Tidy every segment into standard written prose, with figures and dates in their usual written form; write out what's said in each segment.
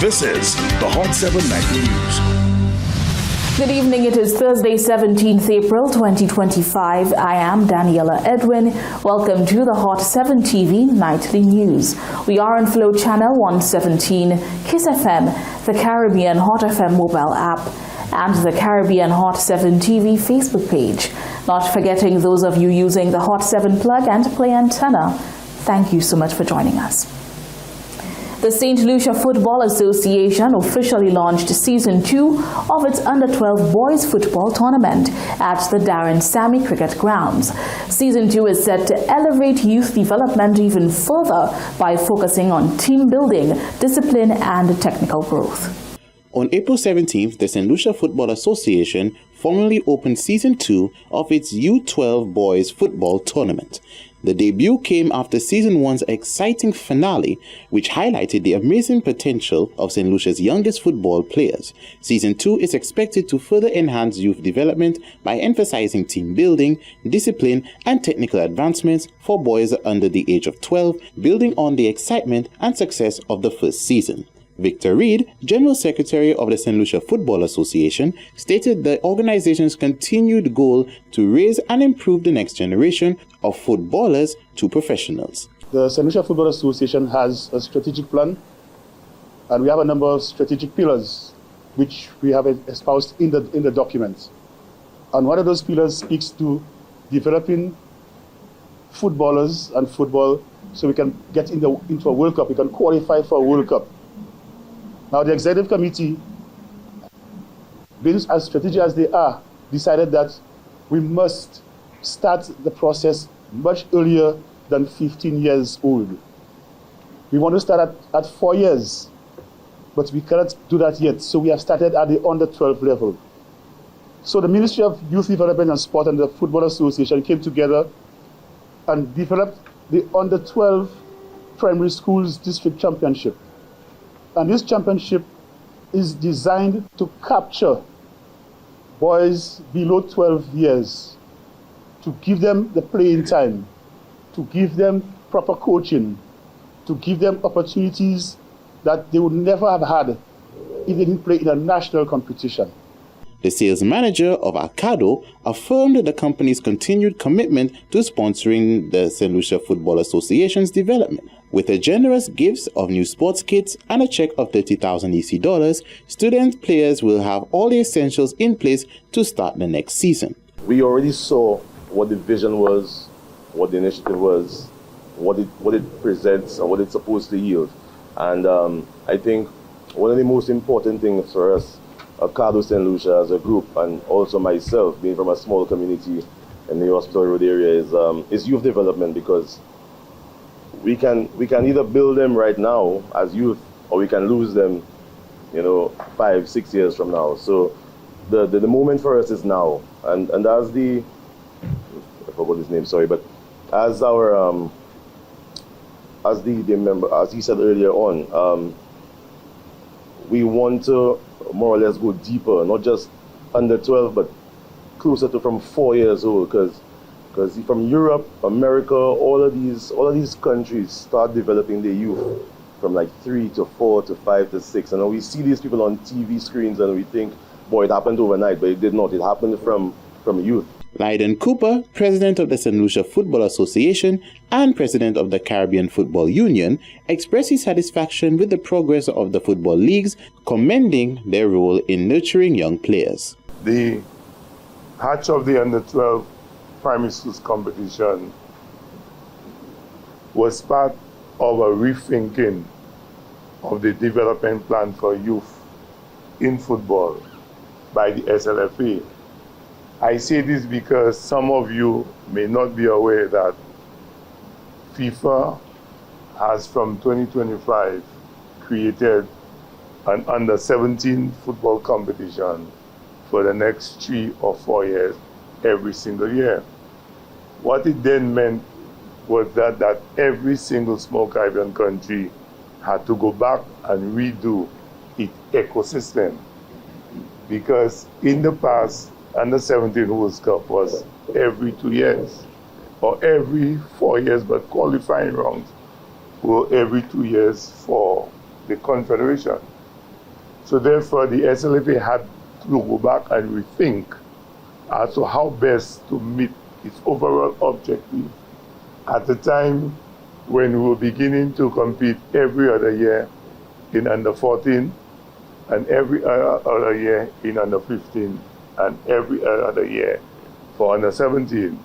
This is the Hot 7 Nightly News. Good evening. It is Thursday, 17th April 2025. I am Daniela Edwin. Welcome to the Hot 7 TV Nightly News. We are on Flow Channel 117, Kiss FM, the Caribbean Hot FM mobile app, and the Caribbean Hot 7 TV Facebook page. Not forgetting those of you using the Hot 7 plug and play antenna. Thank you so much for joining us. The Saint Lucia Football Association officially launched Season 2 of its Under-12 Boys Football Tournament at the Darren Sammy Cricket Grounds. Season 2 is set to elevate youth development even further by focusing on team building, discipline, and technical growth. On April 17th, the Saint Lucia Football Association formally opened Season 2 of its U12 Boys Football Tournament. The debut came after Season 1's exciting finale, which highlighted the amazing potential of St. Lucia's youngest football players. Season 2 is expected to further enhance youth development by emphasizing team building, discipline, and technical advancements for boys under the age of 12, building on the excitement and success of the first season. Victor Reed, General Secretary of the Saint Lucia Football Association, stated the organization's continued goal to raise and improve the next generation of footballers to professionals. The Saint Lucia Football Association has a strategic plan, and we have a number of strategic pillars which we have espoused in the document. And one of those pillars speaks to developing footballers and football so we can get into a World Cup, we can qualify for a World Cup. Now, the executive committee, being as strategic as they are, decided that we must start the process much earlier than 15 years old. We want to start at 4 years, but we cannot do that yet. So we have started at the under 12 level. So the Ministry of Youth Development and Sport and the Football Association came together and developed the under 12 primary schools district championship. And this championship is designed to capture boys below 12 years, to give them the playing time, to give them proper coaching, to give them opportunities that they would never have had if they didn't play in a national competition. The sales manager of Arcado affirmed the company's continued commitment to sponsoring the Saint Lucia Football Association's development. With a generous gifts of new sports kits and a check of $30,000 EC, student players will have all the essentials in place to start the next season. We already saw what the vision was, what the initiative was, what it presents, and what it's supposed to yield. And I think one of the most important things for us, Arcado Saint Lucia as a group, and also myself, being from a small community in the Hospital Road area, is youth development, because we can either build them right now as youth, or we can lose them, 5-6 years from now. So the moment for us is now, and as I forgot his name, sorry, but as our as the member, as he said earlier on, we want to more or less go deeper, not just under 12, but closer to from 4 years old, because from Europe, America, all of these countries start developing their youth from like 3 to 4 to 5 to 6, and we see these people on TV screens and we think, boy, it happened overnight, but it did not. It happened from youth. Lyden Cooper, president of the Saint Lucia Football Association and president of the Caribbean Football Union, expressed his satisfaction with the progress of the football leagues, commending their role in nurturing young players. The hatch of the under-12 primary schools competition was part of a rethinking of the development plan for youth in football by the SLFA. I say this because some of you may not be aware that FIFA has from 2025 created an under-17 football competition for the next 3 or 4 years every single year. What it then meant was that every single small Caribbean country had to go back and redo its ecosystem, because in the past, under-17 World Cup was every 2 years or every 4 years, but qualifying rounds were every 2 years for the Confederation. So therefore, the SLFA had to go back and rethink as to how best to meet its overall objective at a time when we were beginning to compete every other year in under 14 and every other year in under 15 and every other year for under 17.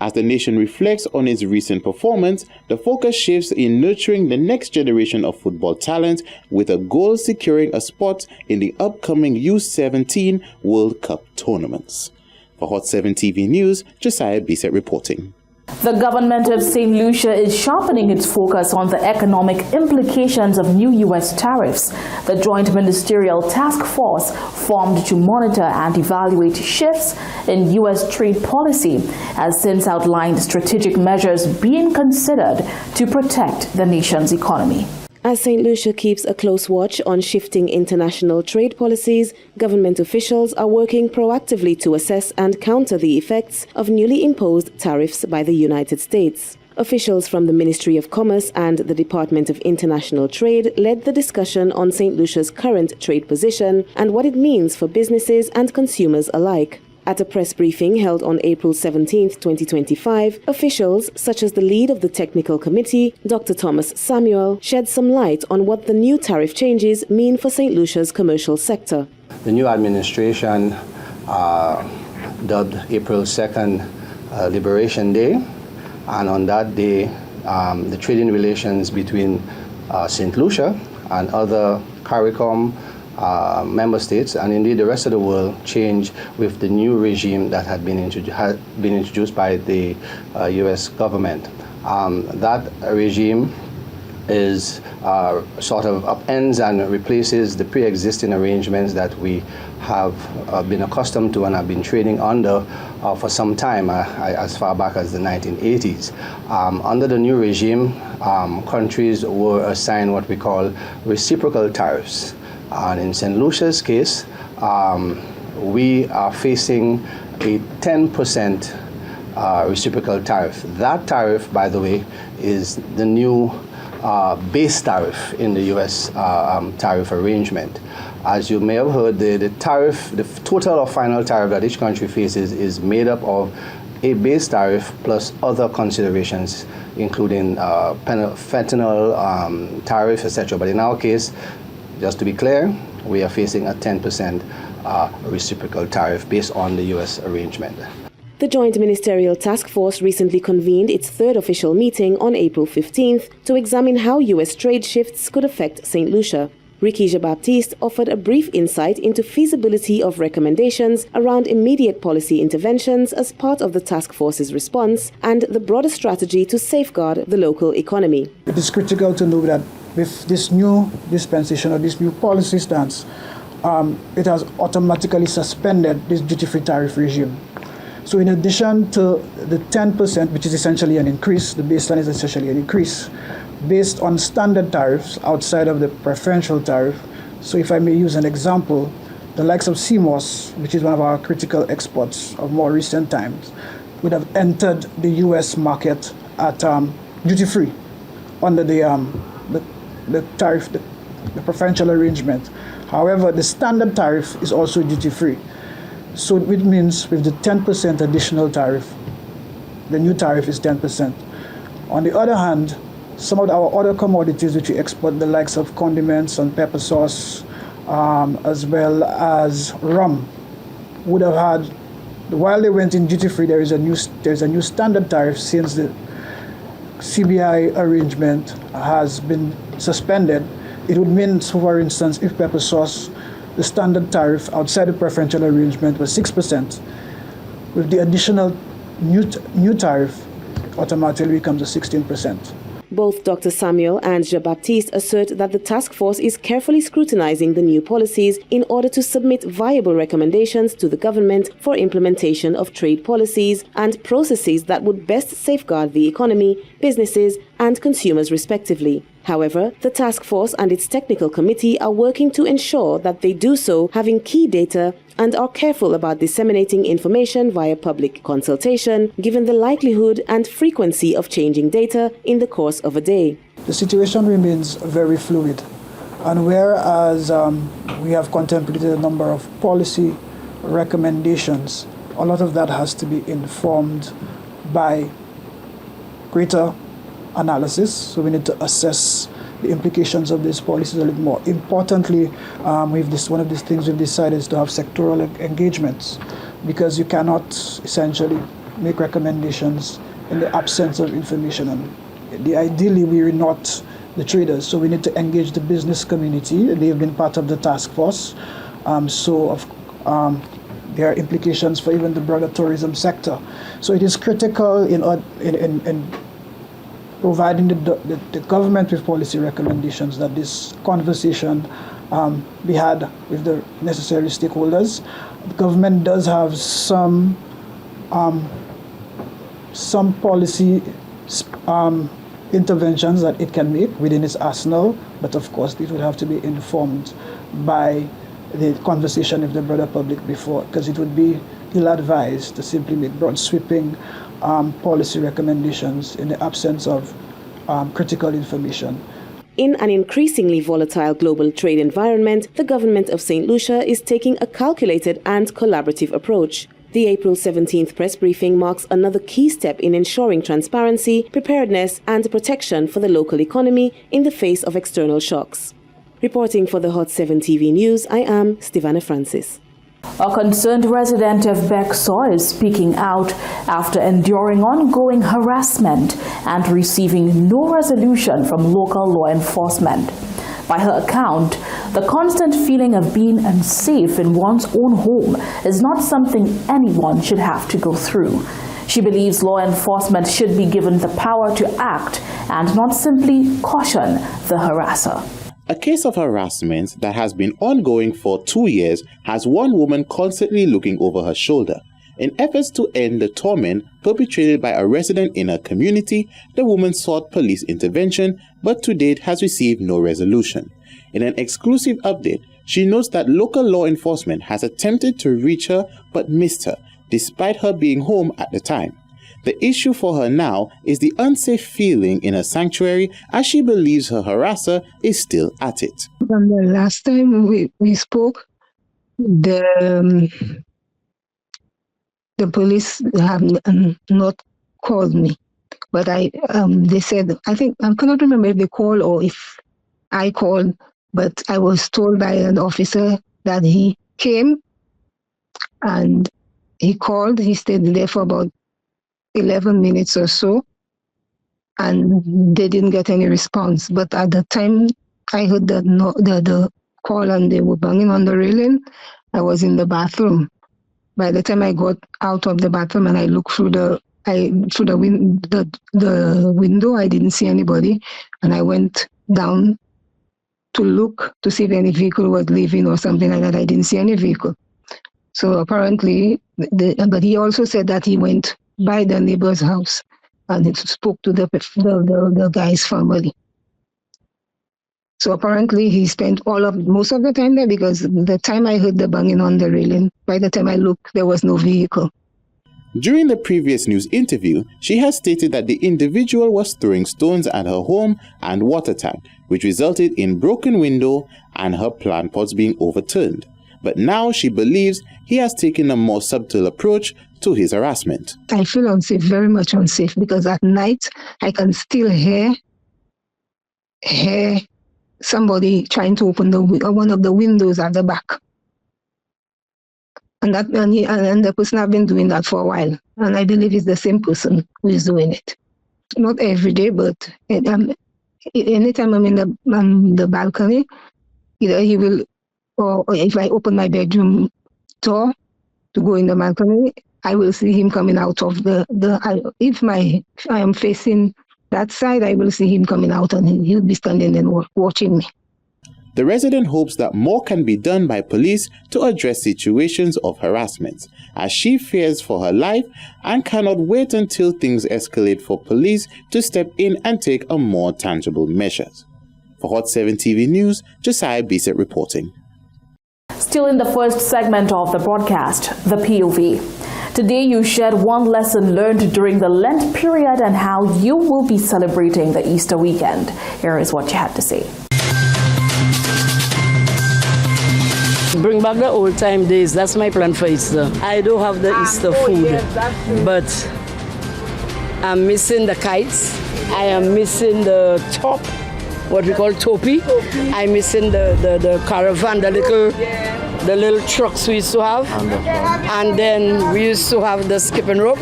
As the nation reflects on its recent performance, the focus shifts in nurturing the next generation of football talent with a goal securing a spot in the upcoming U17 World Cup tournaments. For Hot 7 TV News, Josiah Bisset reporting. The government of Saint Lucia is sharpening its focus on the economic implications of new U.S. tariffs. The Joint Ministerial Task Force formed to monitor and evaluate shifts in U.S. trade policy has since outlined strategic measures being considered to protect the nation's economy. As Saint Lucia keeps a close watch on shifting international trade policies, government officials are working proactively to assess and counter the effects of newly imposed tariffs by the United States. Officials from the Ministry of Commerce and the Department of International Trade led the discussion on Saint Lucia's current trade position and what it means for businesses and consumers alike. At a press briefing held on April 17, 2025, officials, such as the lead of the technical committee, Dr. Thomas Samuel, shed some light on what the new tariff changes mean for St. Lucia's commercial sector. The new administration dubbed April 2nd Liberation Day, and on that day, the trading relations between St. Lucia and other CARICOM member states, and indeed the rest of the world, changed with the new regime that had been introduced by the U.S. government. That regime is sort of upends and replaces the pre-existing arrangements that we have been accustomed to and have been trading under for some time, as far back as the 1980s. Under the new regime, countries were assigned what we call reciprocal tariffs. And in St. Lucia's case, we are facing a 10% reciprocal tariff. That tariff, by the way, is the new base tariff in the U.S. Tariff arrangement. As you may have heard, the tariff, the total or final tariff that each country faces is made up of a base tariff plus other considerations, including fentanyl tariff, etc. But in our case, just to be clear, we are facing a 10% reciprocal tariff based on the U.S. arrangement. The Joint Ministerial Task Force recently convened its third official meeting on April 15th to examine how U.S. trade shifts could affect St. Lucia. Ricky Jean-Baptiste offered a brief insight into feasibility of recommendations around immediate policy interventions as part of the task force's response and the broader strategy to safeguard the local economy. It is critical to know that with this new dispensation or this new policy stance, it has automatically suspended this duty-free tariff regime. So in addition to the 10%, which is essentially an increase, the baseline is essentially an increase, based on standard tariffs outside of the preferential tariff. So if I may use an example, the likes of CMOS, which is one of our critical exports of more recent times, would have entered the U.S. market at duty-free under the tariff, the preferential arrangement. However, the standard tariff is also duty-free. So it means with the 10% additional tariff, the new tariff is 10%. On the other hand, some of our other commodities which we export, the likes of condiments and pepper sauce, as well as rum, would have had, while they went in duty-free, there's a new standard tariff since the CBI arrangement has been suspended. It would mean, so for instance, if pepper sauce, the standard tariff outside the preferential arrangement was 6%, with the additional new tariff, it automatically becomes a 16%. Both Dr. Samuel and Jean-Baptiste assert that the task force is carefully scrutinizing the new policies in order to submit viable recommendations to the government for implementation of trade policies and processes that would best safeguard the economy, businesses, and consumers respectively. However, the task force and its technical committee are working to ensure that they do so having key data and are careful about disseminating information via public consultation, given the likelihood and frequency of changing data in the course of a day. The situation remains very fluid, And whereas we have contemplated a number of policy recommendations, a lot of that has to be informed by greater analysis. So we need to assess the implications of these policies a little more. Importantly, one of these things we've decided is to have sectoral engagements, because you cannot essentially make recommendations in the absence of information. And ideally, we are not the traders, so we need to engage the business community. They have been part of the task force. There are implications for even the broader tourism sector. So it is critical in providing the government with policy recommendations that this conversation be had with the necessary stakeholders. The government does have some policy interventions that it can make within its arsenal, but of course it would have to be informed by the conversation with the broader public before, because it would be ill-advised to simply make broad sweeping policy recommendations in the absence of critical information. In an increasingly volatile global trade environment, the government of Saint Lucia is taking a calculated and collaborative approach. The April 17th press briefing marks another key step in ensuring transparency, preparedness, and protection for the local economy in the face of external shocks. Reporting for the Hot 7 TV News, I am Stivana Francis. A concerned resident of Bexar is speaking out after enduring ongoing harassment and receiving no resolution from local law enforcement. By her account, the constant feeling of being unsafe in one's own home is not something anyone should have to go through. She believes law enforcement should be given the power to act and not simply caution the harasser. A case of harassment that has been ongoing for 2 years has one woman constantly looking over her shoulder. In efforts to end the torment perpetrated by a resident in her community, the woman sought police intervention, but to date has received no resolution. In an exclusive update, she notes that local law enforcement has attempted to reach her but missed her, despite her being home at the time. The issue for her now is the unsafe feeling in her sanctuary, as she believes her harasser is still at it. From the last time we spoke, the police have not called me, but they said, I cannot remember if they called or if I called, but I was told by an officer that he came and he called. He stayed there for about 11 minutes or so, and they didn't get any response. But at the time I heard the call and they were banging on the railing, I was in the bathroom. By the time I got out of the bathroom and I looked through the window, I didn't see anybody, and I went down to look to see if any vehicle was leaving or something like that. I didn't see any vehicle. So apparently, but he also said that he went by the neighbor's house and he spoke to the guy's family. So apparently he spent most of the time there, because the time I heard the banging on the railing, by the time I looked, there was no vehicle. During the previous news interview, she has stated that the individual was throwing stones at her home and water tank, which resulted in broken window and her plant pots being overturned. But now she believes he has taken a more subtle approach to his harassment. I feel unsafe, very much unsafe, because at night I can still hear somebody trying to open one of the windows at the back. And the person have been doing that for a while. And I believe it's the same person who is doing it. Not every day, but anytime I'm in the balcony, either he will, or if I open my bedroom door to go in the balcony, I will see him coming out of if I am facing that side, I will see him coming out and he'll be standing and watching me. The resident hopes that more can be done by police to address situations of harassment, as she fears for her life and cannot wait until things escalate for police to step in and take a more tangible measures. For Hot 7 TV News, Josiah Bissett reporting. Still in the first segment of the broadcast, the POV. Today you shared one lesson learned during the Lent period and how you will be celebrating the Easter weekend. Here is what you had to say. Bring back the old time days. That's my plan for Easter. I don't have the Easter food, but I'm missing the kites. I am missing the top, what we call topi. I'm missing the caravan, the little trucks we used to have. And then we used to have the skipping rope.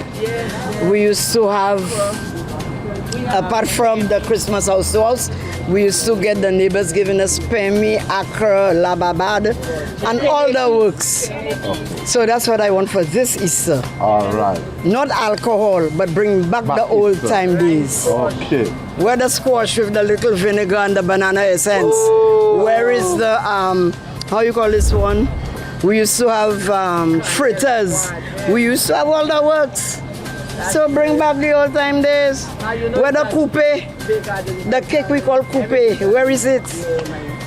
We used to have, apart from the Christmas house to house, we used to get the neighbors giving us pemi, akra, lababad, and all the works. So that's what I want for this Easter. All right. Not alcohol, but bring back the old time days. Okay. Where the squash with the little vinegar and the banana essence? Where is the, how you call this one? We used to have fritters. We used to have all the works. So bring back the old time days. Where the coupe, the cake we call coupe, where is it?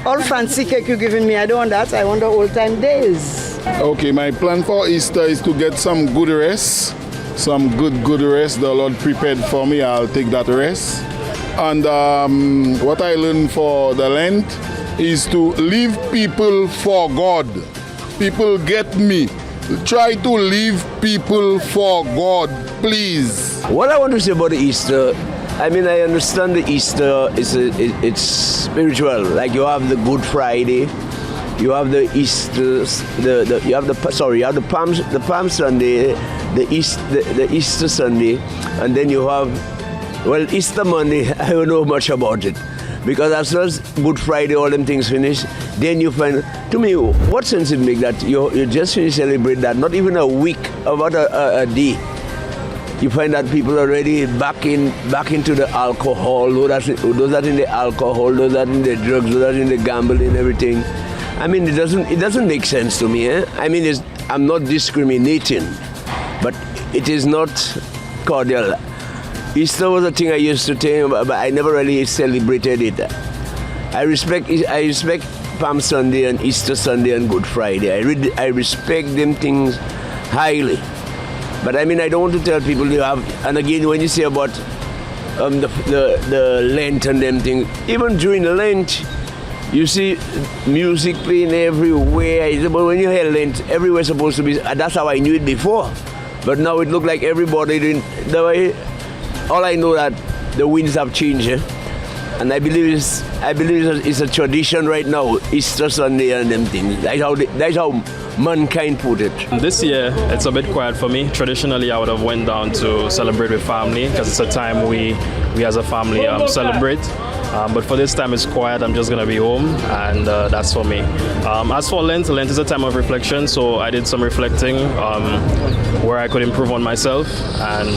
All fancy cake you're giving me, I don't want that. I want the old time days. Okay, my plan for Easter is to get some good rest. Some good rest the Lord prepared for me. I'll take that rest. And what I learned for the Lent is to leave people for God. People get me. Try to leave people for God, please. What I want to say about the Easter, I mean, I understand the Easter it's spiritual. Like you have the Good Friday, you have the Easter, you have the Palm Sunday, the Easter Sunday, and then you have, well, Easter Monday. I don't know much about it. Because as soon as Good Friday, all them things finish, then you find, to me, what sense it make that you just finish celebrate that, not even a week, about a day. You find that people are already back into the alcohol, those that in the alcohol, those that in the drugs, those that in the gambling and everything. I mean, it doesn't make sense to me. I mean, I'm not discriminating, but it is not cordial. Easter was a thing I used to think about, but I never really celebrated it. I respect Palm Sunday and Easter Sunday and Good Friday. I respect them things highly. But I mean, I don't want to tell people you have, and again, when you say about the Lent and them things, even during the Lent, you see music playing everywhere. But when you hear Lent, everywhere's supposed to be, that's how I knew it before. But now it looked like everybody doing the way. All I know that the winds have changed, and I believe it's a tradition right now. Easter Sunday and them things. That's how mankind put it. This year it's a bit quiet for me. Traditionally, I would have went down to celebrate with family because it's a time we as a family celebrate. But for this time it's quiet. I'm just gonna be home, and that's for me. As for Lent is a time of reflection, so I did some reflecting where I could improve on myself, and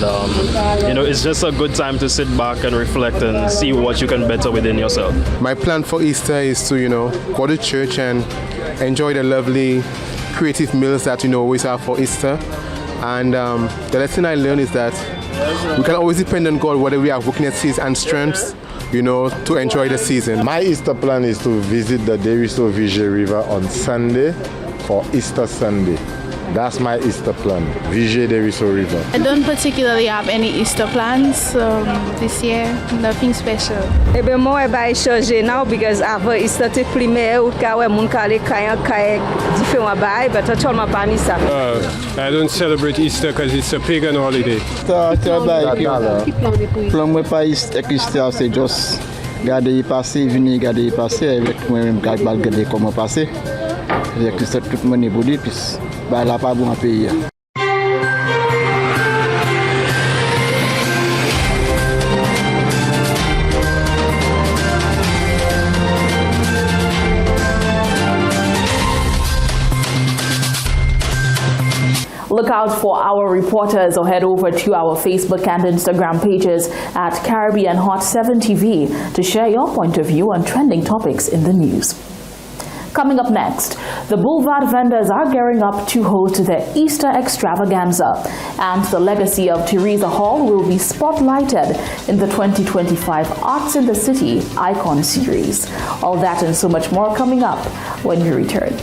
it's just a good time to sit back and reflect and see what you can better within yourself. My plan for Easter is to go to church and enjoy the lovely creative meals that always have for Easter. And the lesson I learned is that we can always depend on God, whether we have weaknesses and strengths, to enjoy the season. My Easter plan is to visit the Deriso Viger River on Sunday for Easter Sunday. That's my Easter plan, Viger Deriso River. I don't particularly have any Easter plans this year, nothing special. Moi vai changer now because after Easter te primeiro o carro é muito caro different buy, but I told my parents I don't celebrate Easter because it's a pagan holiday. Plan moi pas Easter, c'est juste garder passer, venir garder passer avec moi-même garder comment passer. Avec tout le monde est bouddhiste, puis bah là pas bon à payer. Look out for our reporters or head over to our Facebook and Instagram pages at Caribbean Hot 7 TV to share your point of view on trending topics in the news. Coming up next, the Boulevard vendors are gearing up to host their Easter extravaganza, and the legacy of Teresa Hall will be spotlighted in the 2025 Arts in the City Icon Series. All that and so much more coming up when we return.